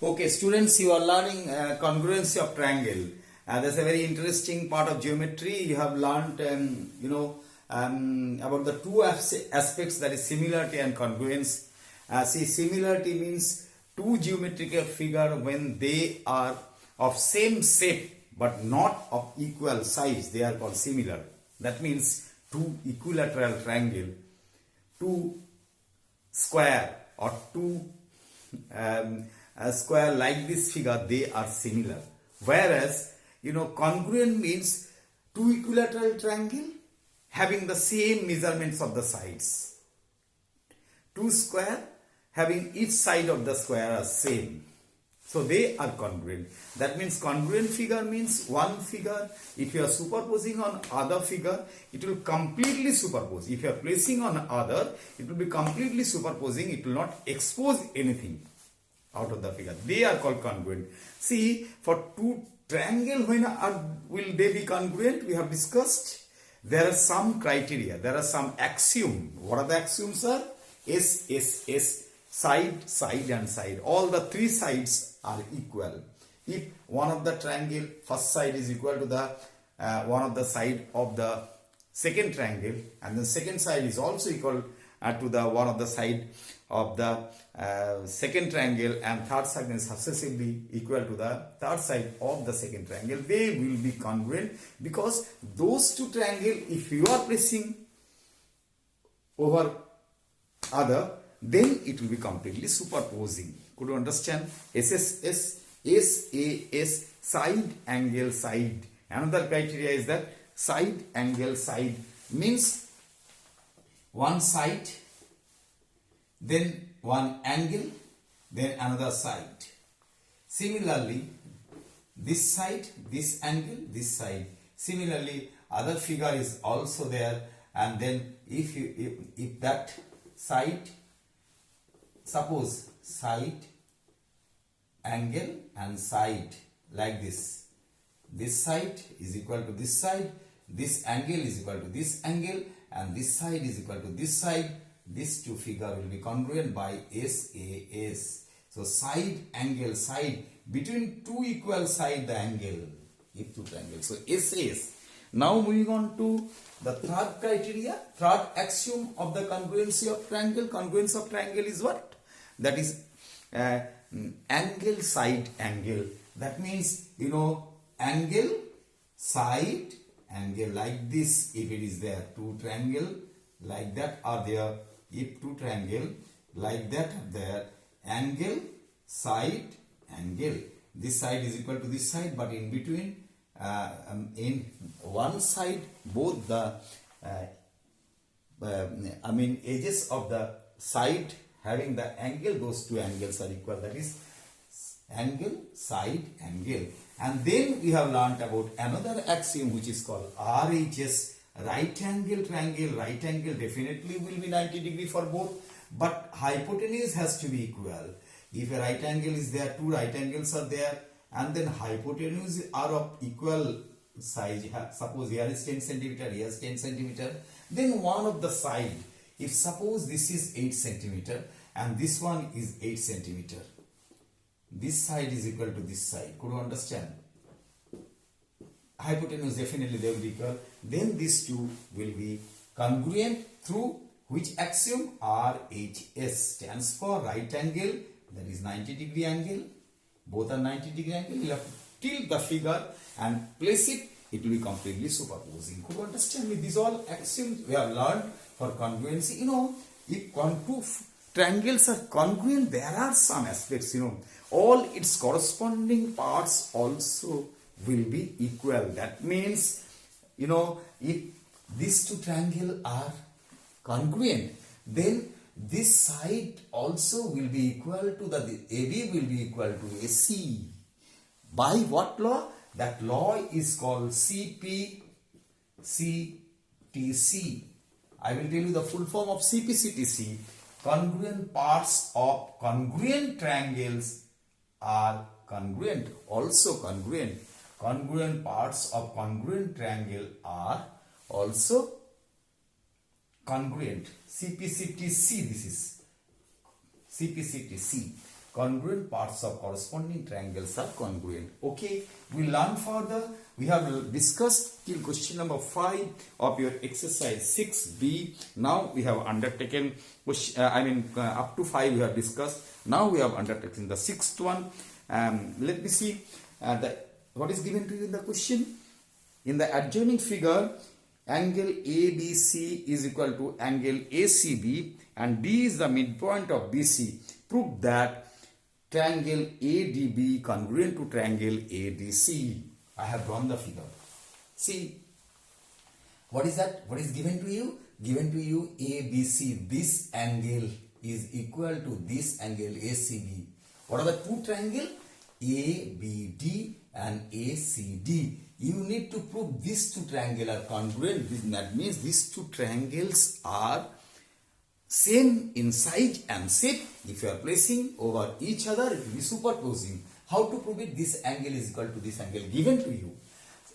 Okay, students, you are learning congruency of triangle. That's a very interesting part of geometry. You have learned, about the two aspects, that is similarity and congruence. See, similarity means two geometrical figure when they are of same shape but not of equal size, they are called similar. That means two equilateral triangle, two square or two a square like this figure, they are similar. Whereas congruent means two equilateral triangle having the same measurements of the sides, two square having each side of the square are same, so they are congruent. That means congruent figure means one figure, if you are superposing on other figure, it will completely superpose. If you are placing on other, it will be completely superposing, it will not expose anything out of the figure. They are called congruent. See, for two triangle, when will they be congruent? We have discussed. There are some criteria. There are some axioms. What are the axioms? Are S, S, S, side, side and side. All the three sides are equal. If one of the triangle, first side is equal to the one of the side of the second triangle, and the second side is also equal to the one of the side of the second triangle, and third side is successively equal to the third side of the second triangle, they will be congruent, because those two triangles, if you are placing over other, then it will be completely superposing. Could you understand? SSS, SAS, side, angle, side. Another criteria is that side, angle, side means one side, then one angle, then another side. Similarly, this side, this angle, this side. Similarly, other figure is also there, and then if that side, suppose side, angle and side like this. This side is equal to this side, this angle is equal to this angle, and this side is equal to this side. These two figure will be congruent by SAS. So side, angle, side, between two equal side the angle, if two triangles. So SAS. Now moving on to the third criteria, third axiom of the congruency of triangle. Congruence of triangle is what? That is angle, side, angle. That means angle, side, angle like this. If it is there, two triangle like that are there. If two triangle like that are there, angle, side, angle. This side is equal to this side, but in between, in one side, both the edges of the side having the angle, those two angles are equal. That is angle, side, angle. And then we have learnt about another axiom which is called RHS, right angle triangle. Right angle definitely will be 90 degree for both, but hypotenuse has to be equal. If a right angle is there, two right angles are there, and then hypotenuse are of equal size. Suppose here is 10 centimeter, here is 10 centimeter. Then one of the side, if suppose this is 8 centimeter and this one is 8 centimeter, this side is equal to this side. Could you understand? Hypotenuse definitely they will be equal. Then these two will be congruent through which axiom? RHS stands for right angle, that is 90 degree angle. Both are 90 degree angle. You have to tilt the figure and place it. It will be completely superposing. Could you understand me? These all axioms we have learned for congruency. If two triangles are congruent, there are some aspects. All its corresponding parts also will be equal. That means, if these two triangles are congruent, then this side also will be equal to the AB will be equal to AC. By what law? That law is called CPCTC. I will tell you the full form of CPCTC. Congruent parts of congruent triangles are congruent, also congruent. Congruent parts of congruent triangle are also congruent. CPCTC, this is CPCTC. congruent parts of corresponding triangles are congruent. Okay, we learn further. We have discussed till question number 5 of your exercise 6b. Now we have undertaken, up to 5 we have discussed. Now we have undertaken the 6th one. Let me see what is given to you in the question. In the adjoining figure, angle ABC is equal to angle ACB and D is the midpoint of BC. Prove that triangle ADB congruent to triangle ADC. I have drawn the figure. See, what is that? What is given to you? Given to you ABC. This angle is equal to this angle ACB. What are the two triangles? ABD and ACD. You need to prove these two triangles are congruent. That means these two triangles are same in size and shape. If you are placing over each other, it will be superposing. How to prove it? This angle is equal to this angle given to you.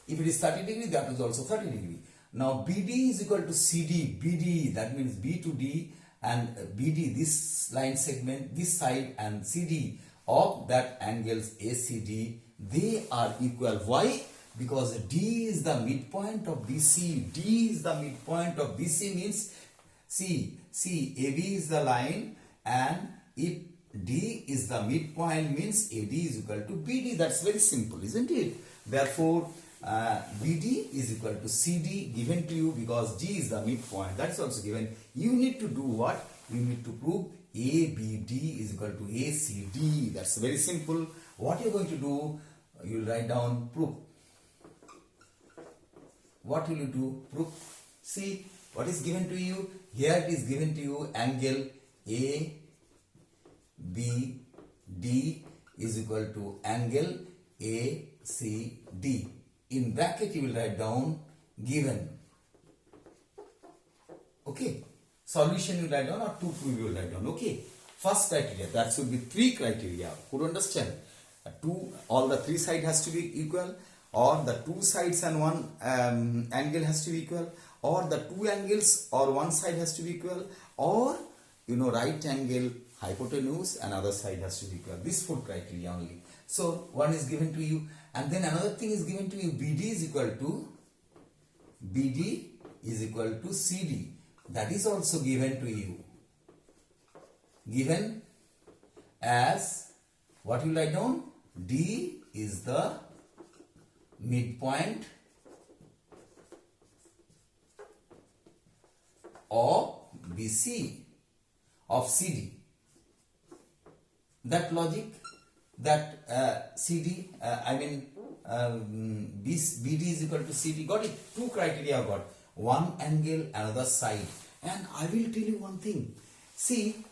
If it is 30 degree, that is also 30 degree. Now BD is equal to CD. BD, that means B to D, and BD, this line segment, this side, and CD of that angles ACD, they are equal. Why? Because D is the midpoint of BC. D is the midpoint of BC means see AB is the line, and if D is the midpoint means AD is equal to BD. That's very simple, isn't it? Therefore, BD is equal to CD given to you because D is the midpoint. That's also given. You need to do what? You need to prove ABD is equal to ACD. That's very simple. What you're going to do? You'll write down proof. What will you do? Proof. See what is given to you. Here it is given to you angle ABD is equal to angle ACD. In bracket you will write down given. Okay. Solution you will write down or to prove you will write down. Okay. First criteria. That should be 3 criteria. Could you understand? All the 3 sides has to be equal, or the 2 sides and 1 angle has to be equal, or the 2 angles or 1 side has to be equal, or right angle hypotenuse and other side has to be equal. This 4 criteria only. So one is given to you, and then another thing is given to you. BD is equal to CD. That is also given to you. Given as what you write down? D is the midpoint of BC of CD. That logic, that CD, BD is equal to CD. Got it? 2 criteria got. One angle, another side. And I will tell you one thing. See,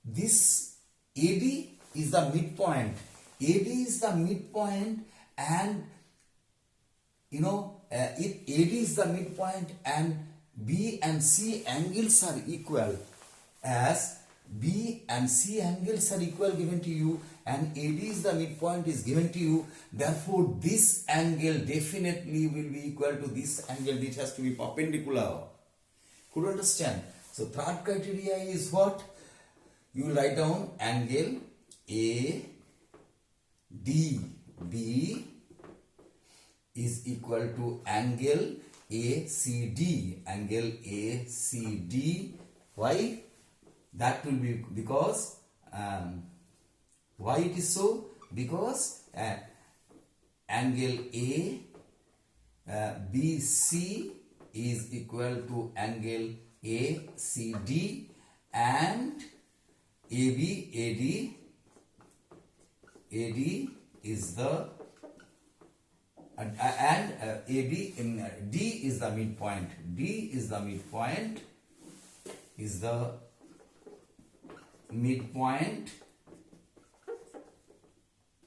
this AD is the midpoint. AD is the midpoint, and if AD is the midpoint and B and C angles are equal, as B and C angles are equal given to you, and AD is the midpoint is given to you, therefore this angle definitely will be equal to this angle, which has to be perpendicular. Could you understand? So third criteria is what? You will write down angle ADB is equal to angle ACD. Angle ACD. Why? That will be because why it is so? Because angle ABC is equal to angle ACD, and AD is the AB in D is the midpoint. D is the midpoint. Is the midpoint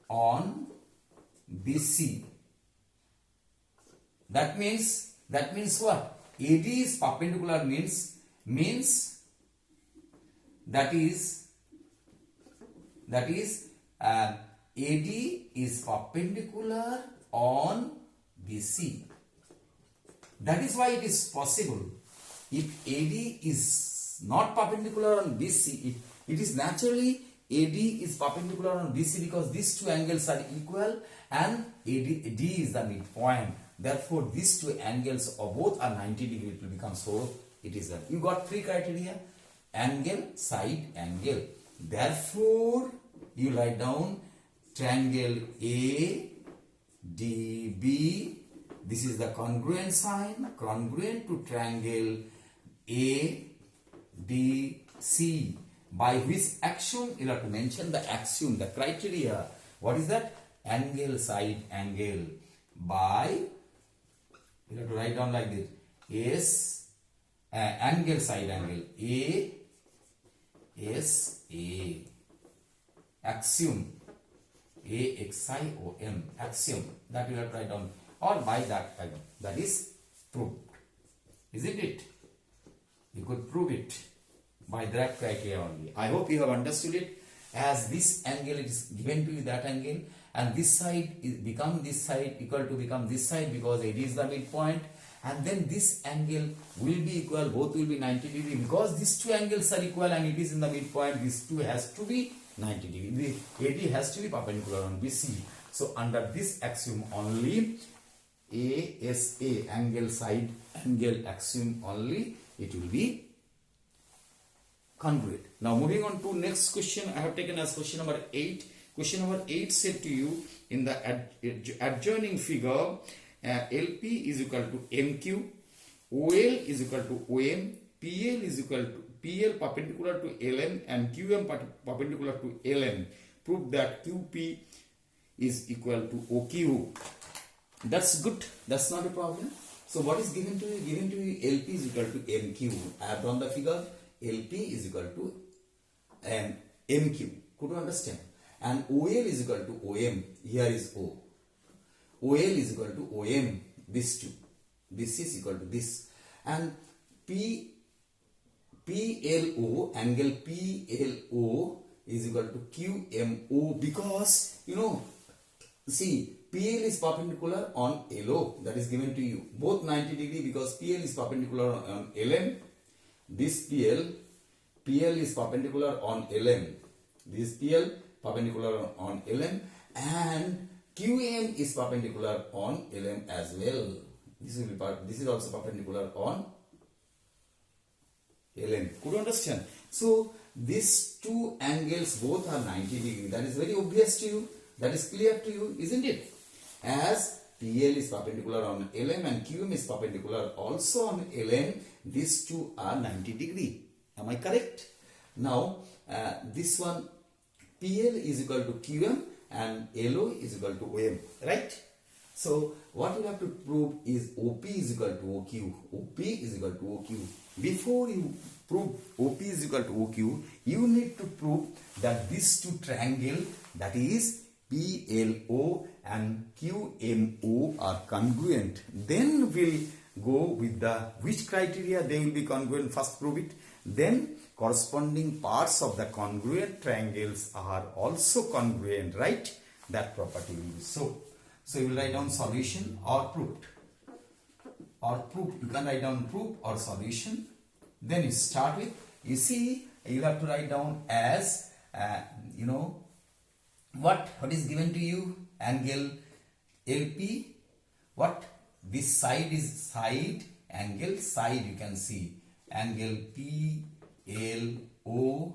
on BC. That means what? AD is perpendicular means that is AD is perpendicular on BC. That is why it is possible. If AD is not perpendicular on BC, it is naturally AD is perpendicular on BC because these two angles are equal and D is the midpoint. Therefore, these two angles of both are 90 degree. It will become so. It is that. You got three criteria: angle, side, angle. Therefore, you write down triangle ADB. This is the congruent sign, congruent to triangle ABC. By which axiom? You have to mention the axiom, the criteria. What is that? Angle, side, angle. By, you have to write down like this. Angle, side, angle. A. Axiom. AXIOM. Axiom. That you have to write down. Or by that item. That is proved. Isn't it? You could prove it by that criteria only. I hope you have understood it. As this angle is given to you, that angle, and this side is become this side equal to become this side because it is the midpoint, and then this angle will be equal, both will be 90 degree because these two angles are equal and it is in the midpoint. These two has to be 90 degree. The AD has to be perpendicular on BC. So under this axiom only, ASA, angle, side, angle axiom only, it will be congruent. Now moving on to next question, I have taken as question number 8. Question number 8 said to you, in the adjoining figure, LP is equal to MQ, OL is equal to OM, PL is equal to PL perpendicular to LM and QM perpendicular to LM. Prove that QP is equal to OQ. That's good. That's not a problem. So what is given to you? Given to you LP is equal to MQ. I have drawn the figure. LP is equal to MQ. Could you understand? And OL is equal to OM. Here is O. OL is equal to OM. This two. This is equal to this. And PLO, angle PLO is equal to QMO because, see, PL is perpendicular on LO. That is given to you. Both 90 degree because PL is perpendicular on LM. This PL is perpendicular on LM. This PL perpendicular on LM and QM is perpendicular on LM as well. This is also perpendicular on LM. Could you understand? So these two angles both are 90 degree. That is very obvious to you. That is clear to you, isn't it? As PL is perpendicular on LM and QM is perpendicular also on LM, these two are 90 degree. Am I correct? Now, this one, PL is equal to QM and LO is equal to OM, right? So, what you have to prove is OP is equal to OQ. OP is equal to OQ. Before you prove OP is equal to OQ, you need to prove that these two triangle, that is PLO and QMO, are congruent. Then we'll go with the which criteria they will be congruent. First prove it. Then corresponding parts of the congruent triangles are also congruent, right? That property will be so. So you will write down solution or proved. Or proved. You can write down proved or solution. Then you start with, you see, you have to write down as, what is given to you? Angle LP. What? This side is side, angle side, you can see. Angle PLO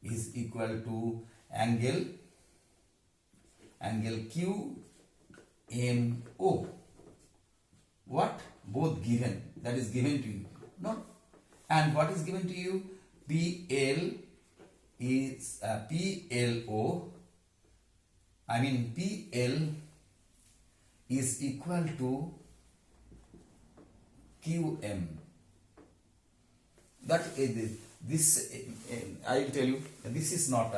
is equal to angle QMO. What? Both given. That is given to you. No? And what is given to you? PL is PLO. I mean PL is equal to QM. That is this. I will tell you. This is not.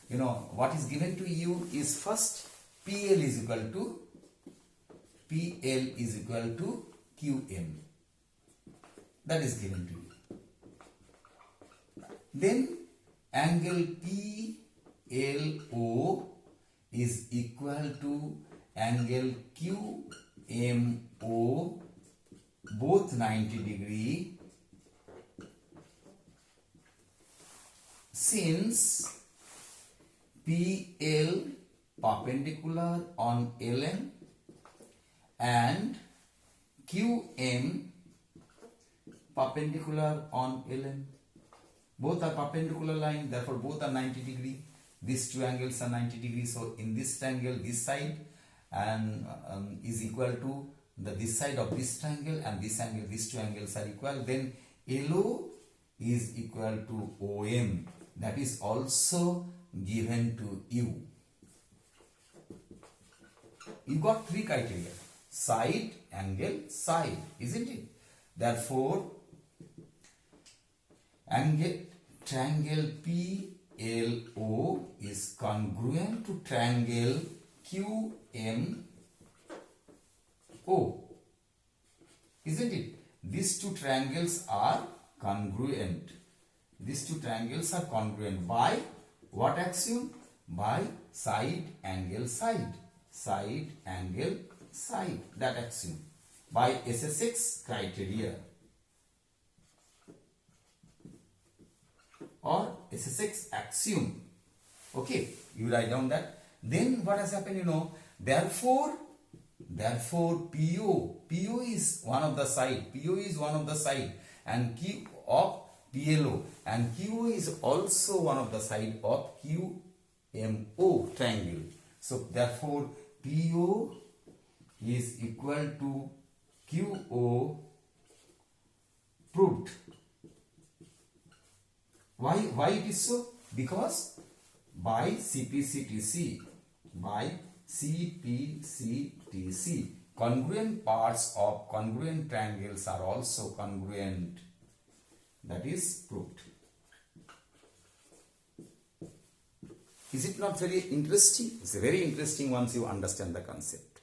What is given to you is first PL is equal to QM. That is given to you. Then angle PLO is equal to angle QMO, both 90 degree, since PL perpendicular on LN and QM perpendicular on LN. Both are perpendicular line, therefore both are 90 degree. These two angles are 90 degrees. So in this triangle, this side and is equal to this side of this triangle, and this angle, these two angles are equal. Then LO is equal to OM. That is also given to you. You got three criteria: side, angle, side, isn't it? Therefore, triangle PLO is congruent to triangle QMO, isn't it? These two triangles are congruent. These two triangles are congruent by what axiom? By side, angle, side. Side, angle, side. That axiom. By SSX criteria or SSX axiom. Okay, you write down that. Then what has happened, you know, therefore PO is one of the side, PO is one of the side, and Q of PLO, and QO is also one of the side of QMO triangle. So therefore PO is equal to QO, proved. Why it is so? Because by CPCTC, congruent parts of congruent triangles are also congruent. That is proved. Is it not very interesting? It's very interesting once you understand the concept.